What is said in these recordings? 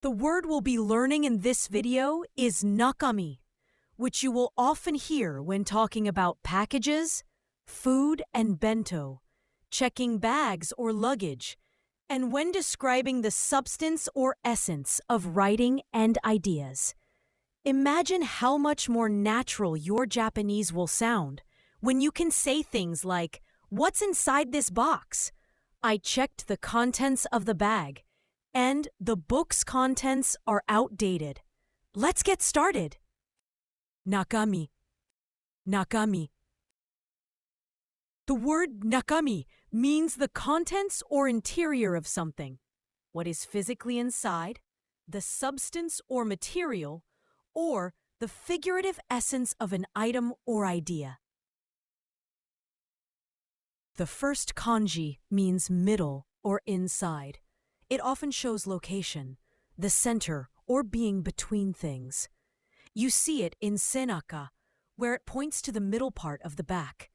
The word we'll be learning in this video is nakami, which you will often hear when talking about packages, food and bento, checking bags or luggage, and when describing the substance or essence of writing and ideas. Imagine how much more natural your Japanese will sound when you can say things like, "What's inside this box? I checked the contents of the bag, and the book's contents are outdated. Let's get started." Nakami. Nakami. The word nakami means the contents or interior of something, what is physically inside, the substance or material, or the figurative essence of an item or idea. The first kanji means middle or inside. It often shows location, the center, or being between things. You see it in senaka, where it points to the middle part of the back.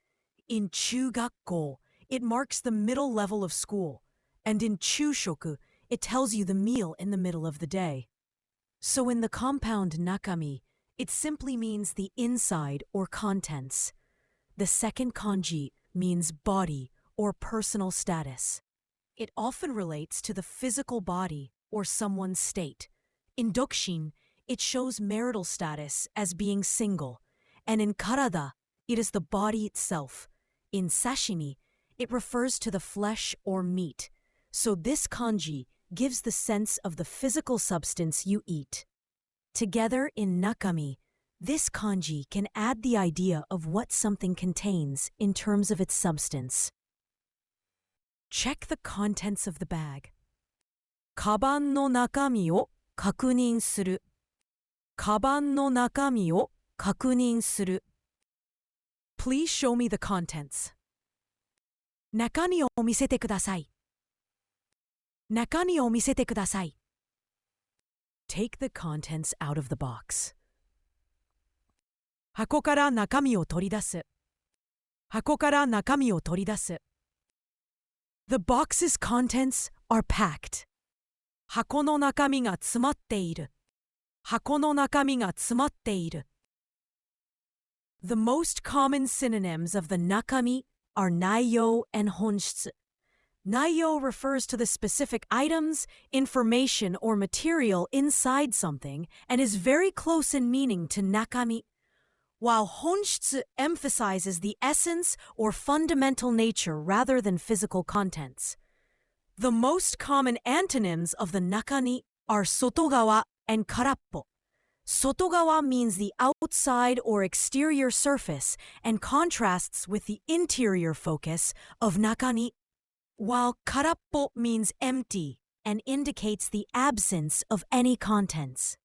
In chugakko, it marks the middle level of school. And in chushoku, it tells you the meal in the middle of the day. So in the compound nakami, it simply means the inside or contents. The second kanji means body or personal status. It often relates to the physical body or someone's state. In dokushin, it shows marital status as being single, and in karada, it is the body itself. In sashimi, it refers to the flesh or meat, so this kanji gives the sense of the physical substance you eat. Together in nakami, this kanji can add the idea of what something contains in terms of its substance. Check the contents of the bag. カバンの中身を確認する。カバンの中身を確認する。Please show me the contents. 中身を見せてください。中身を見せてください。Take the contents out of the box. 箱から中身を取り出す。箱から中身を取り出す。The box's contents are packed. 箱の中身が詰まっている。箱の中身が詰まっている。The most common synonyms of the nakami are naiyo and honshitsu. Naiyo refers to the specific items, information, or material inside something and is very close in meaning to nakami, while honshitsu emphasizes the essence or fundamental nature rather than physical contents. The most common antonyms of the nakani are sotogawa and karappo. Sotogawa means the outside or exterior surface and contrasts with the interior focus of nakani, while karappo means empty and indicates the absence of any contents.